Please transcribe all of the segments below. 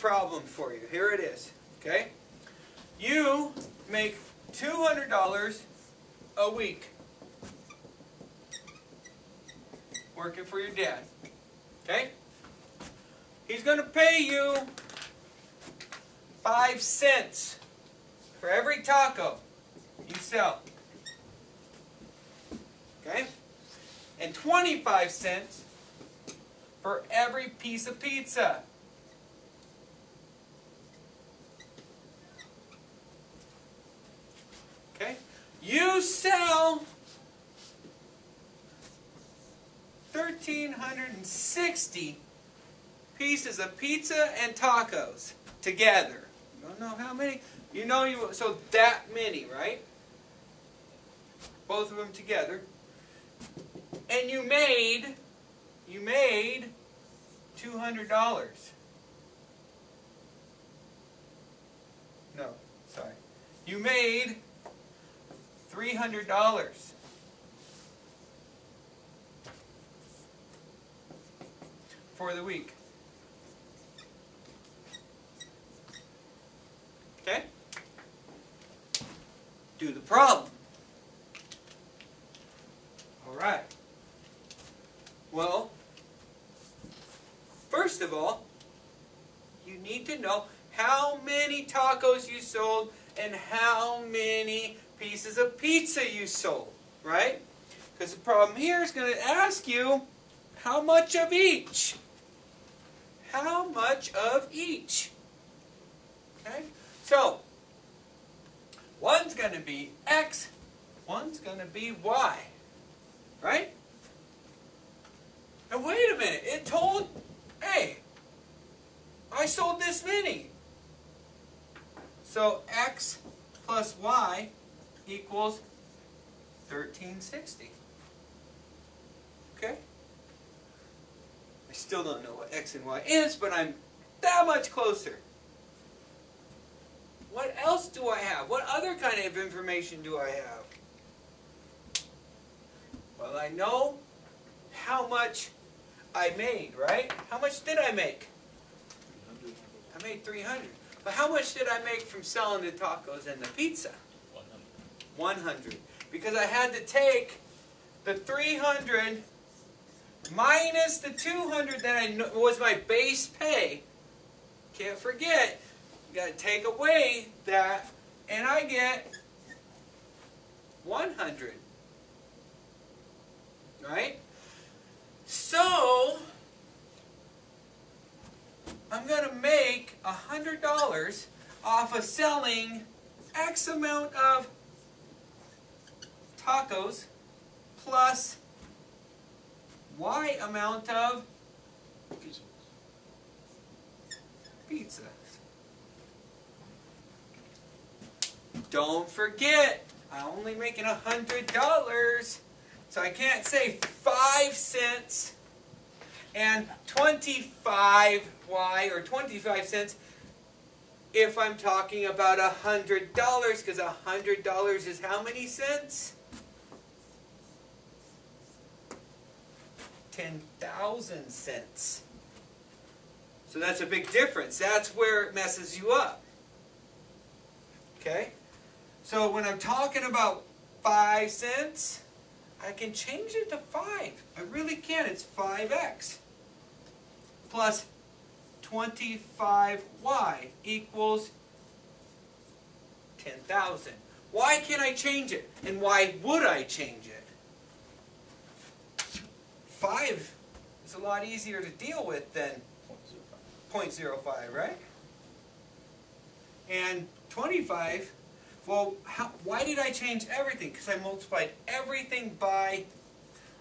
problem for you. Here it is. Okay? You make $200 a week working for your dad. Okay? He's going to pay you 5 cents for every taco you sell. Okay? And 25 cents for every piece of pizza. Okay? You sell 1,360 pieces of pizza and tacos together. You don't know how many? You know you, so that many, right? Both of them together. And you made $200. No, sorry. You made $300 for the week. Okay? Do the problem. All right. Well, first of all, you need to know how many tacos you sold and how many pieces of pizza you sold, right? Because the problem here is going to ask you how much of each. How much of each? Okay? So, one's going to be X, one's going to be Y, right? And wait a minute, it told, hey, I sold this many. So X plus Y equals 1,360. Okay? I still don't know what X and Y is, but I'm that much closer. What else do I have? What other kind of information do I have? Well, I know how much I made, right? How much did I make? 300. I made 300. But how much did I make from selling the tacos and the pizza? 100. 100. Because I had to take the 300 minus the 200 that was my base pay. Can't forget, you got to take away that, and I get 100. Right? So, I'm going to make $100 off of selling X amount of tacos plus Y amount of pizza. Don't forget, I'm only making $100. So I can't say 5 cents and 25 Y or 25 cents if I'm talking about $100, because $100 is how many cents? 10,000 cents. So that's a big difference. That's where it messes you up. Okay? So when I'm talking about 5 cents, I can change it to 5. I really can. It's 5x plus 25y equals 10,000. Why can't I change it? And why would I change it? 5 is a lot easier to deal with than 0.05, right? And 25, well, why did I change everything? Because I multiplied everything by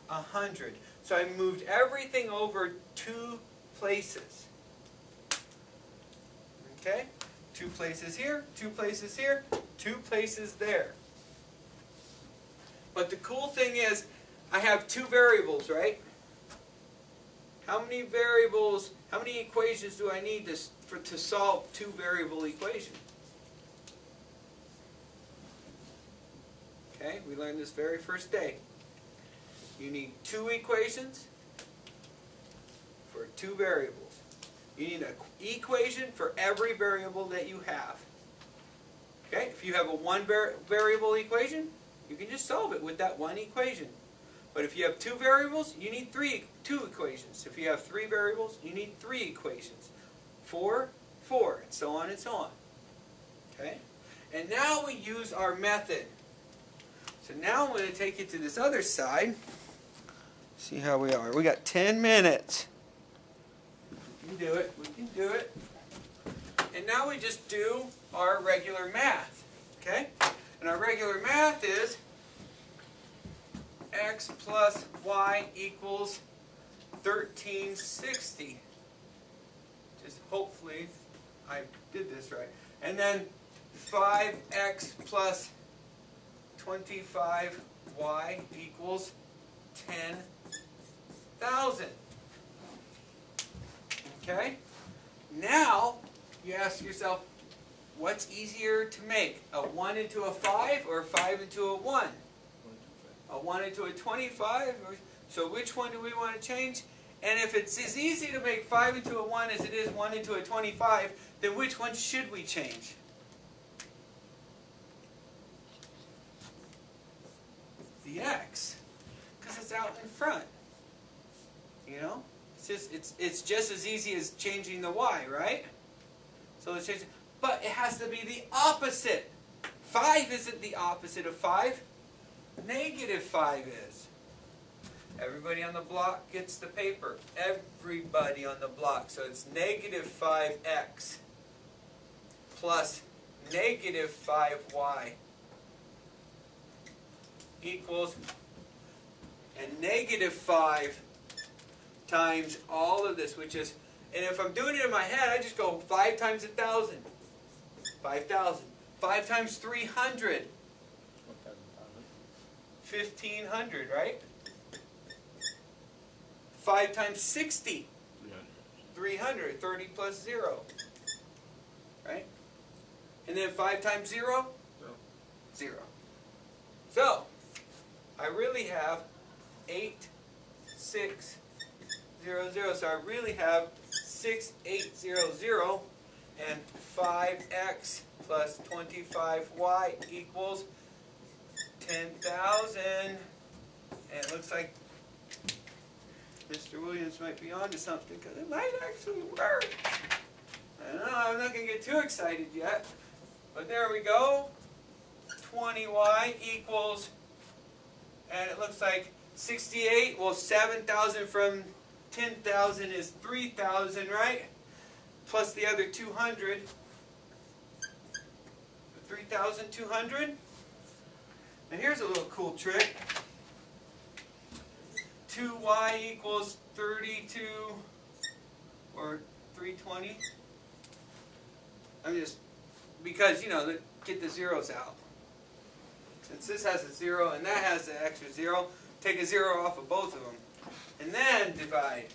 100. So I moved everything over 2 places. Okay? 2 places here, 2 places here, 2 places there. But the cool thing is, I have 2 variables, right? How many variables, how many equations do I need to solve 2 variable equations? Okay, we learned this very first day. You need 2 equations for 2 variables. You need an equation for every variable that you have. Okay? If you have a one variable equation, you can just solve it with that one equation. But if you have two variables, you need two equations. If you have three variables, you need three equations. 4, 4, and so on and so on. Okay? And now we use our method. So now I'm going to take you to this other side. See how we are. We got 10 minutes. We can do it. We can do it. And now we just do our regular math. Okay? And our regular math is x plus y equals 1360. Just hopefully I did this right. And then 5x plus 25y equals 10,000. Okay? Now you ask yourself, what's easier to make? A 1 into a 5 or a 5 into a 1? A 1 into a 25? So which one do we want to change? And if it's as easy to make 5 into a 1 as it is 1 into a 25, then which one should we change? The x. Because it's out in front. You know? It's just as easy as changing the y, right? So let's change it. But it has to be the opposite. 5 isn't the opposite of 5. Negative 5 is. Everybody on the block gets the paper. Everybody on the block. So it's negative 5x plus negative 5y equals, and negative 5 times all of this, which is, and if I'm doing it in my head, I just go 5 times 1,000. 5,000. 5 times 300. 1,500, right? 5 times 60. 300. 30 plus 0. Right? And then 5 times 0? 0. So, I really have 8, 6, 0, 0. So I really have 6, 8, 0, 0. And 5x plus 25y equals 10,000. And it looks like Mr. Williams might be onto something, because it might actually work. I don't know, I'm not going to get too excited yet. But there we go. 20y equals, and it looks like 68. Well, 7,000 from 10,000 is 3,000, right? Plus the other 200. 3,200. Now here's a little cool trick. 2y equals 32 or 320. I'm just, because, you know, get the zeros out. Since this has a 0 and that has the extra 0, take a 0 off of both of them. And then divide.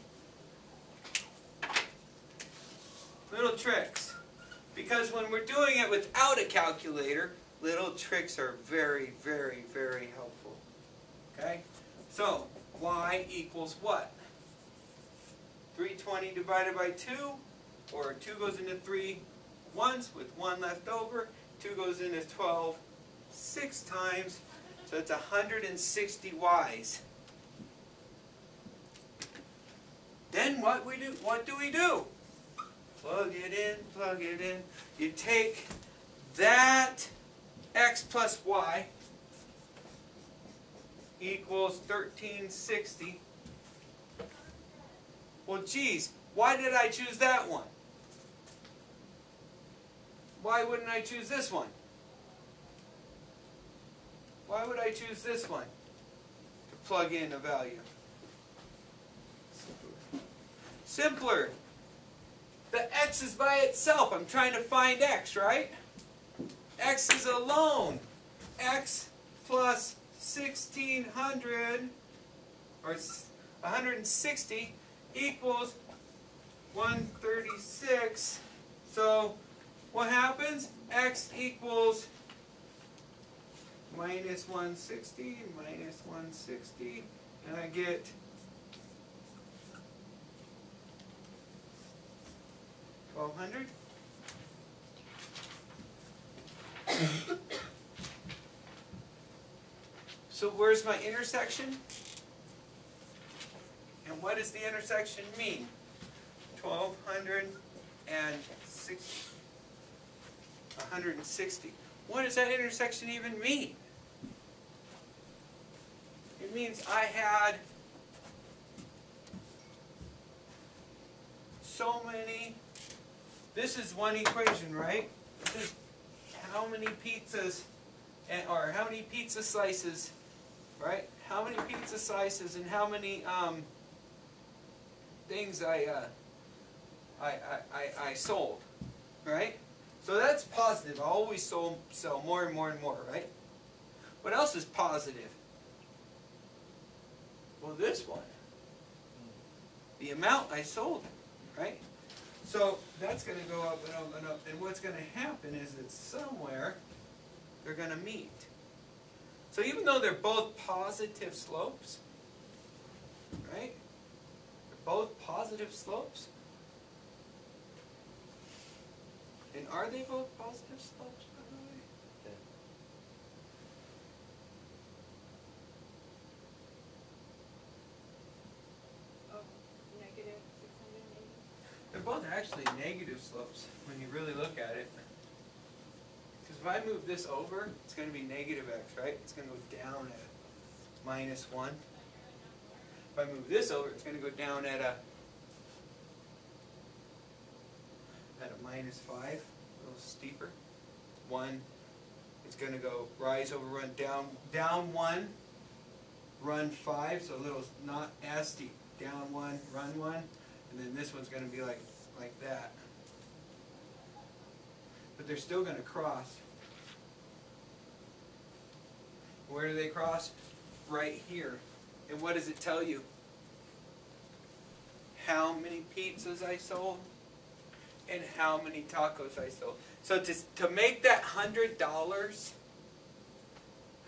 Little tricks. Because when we're doing it without a calculator, little tricks are very, very, very helpful. Okay? So, y equals what? 320 divided by 2, or 2 goes into 3 once with 1 left over. 2 goes into 12 6 times, so it's 160 y's. Then what do we do? Plug it in, plug it in. You take that x plus y equals 1360. Well, geez, why did I choose that one? Why wouldn't I choose this one? Why would I choose this one to plug in a value? Simpler. The x is by itself. I'm trying to find x, right? X is alone. X plus 1,600, or 160, equals 136. So what happens? X equals minus 160, minus 160, and I get 1,200. So where's my intersection? And what does the intersection mean? 160. What does that intersection even mean? It means I had so many. This is one equation, right? This is how many pizzas, or how many pizza slices, right? How many pizza slices and how many things I sold, right? So that's positive. I always sell more and more and more, right? What else is positive? Well, this one. The amount I sold, right? So that's going to go up and up and up. And what's going to happen is that somewhere they're going to meet. So even though they're both positive slopes, right? They're both positive slopes. And are they both positive slopes, by the way? Oh, negative 680. They're both actually negative slopes when you really look at it. Because if I move this over, it's going to be negative x, right? It's going to go down at -1. If I move this over, it's going to go down at a -5, a little steeper. 1, it's going to go rise over run, down 1, run 5, so a little not as steep. Down 1, run 1, and then this one's going to be like that. But they're still going to cross. Where do they cross? Right here. And what does it tell you? How many pizzas I sold and how many tacos I sold. So to make that $100,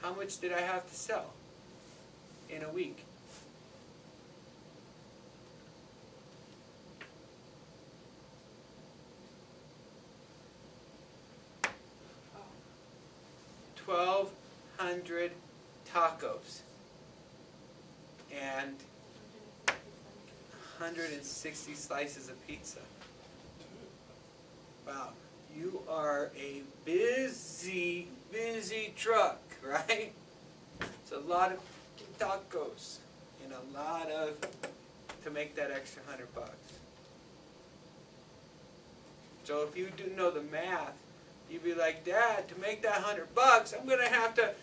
how much did I have to sell in a week? Oh, 1,200 tacos and 160 slices of pizza. Wow, you are a busy, busy truck, right? It's a lot of tacos and a lot of, to make that extra $100. So if you do know the math, you'd be like, Dad, to make that $100, I'm gonna have to,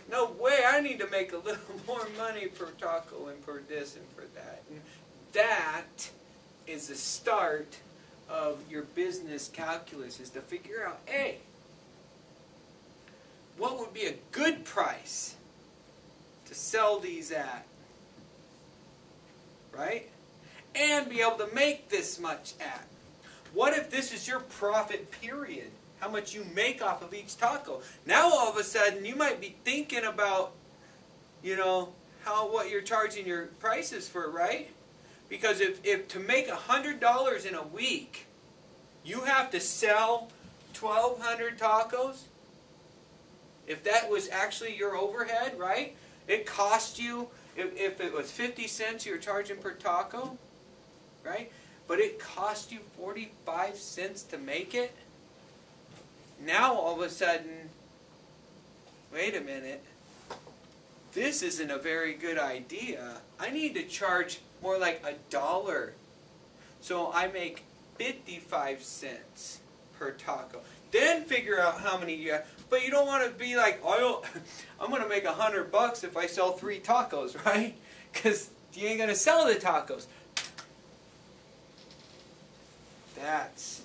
no way, I need to make a little more money per taco and per this and per that. And that is the start of your business calculus, is to figure out, hey, what would be a good price to sell these at, right? And be able to make this much at. What if this is your profit period? How much you make off of each taco. Now all of a sudden you might be thinking about, you know, what you're charging your prices for, right? Because if to make $100 in a week, you have to sell 1,200 tacos. If that was actually your overhead, right? It cost you, if it was 50 cents you were charging per taco, right? But it cost you 45 cents to make it. Now all of a sudden, wait a minute, this isn't a very good idea. I need to charge more like $1. So I make 55 cents per taco. Then figure out how many you have. But you don't want to be like, oh, I'm going to make $100 if I sell 3 tacos, right? Because you ain't going to sell the tacos. That's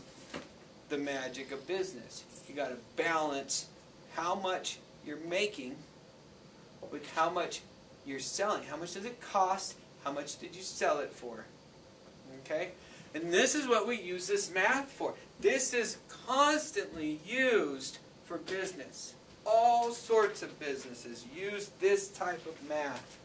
the magic of business. You got to balance how much you're making with how much you're selling. How much does it cost? How much did you sell it for? Okay? And this is what we use this math for. This is constantly used for business. All sorts of businesses use this type of math.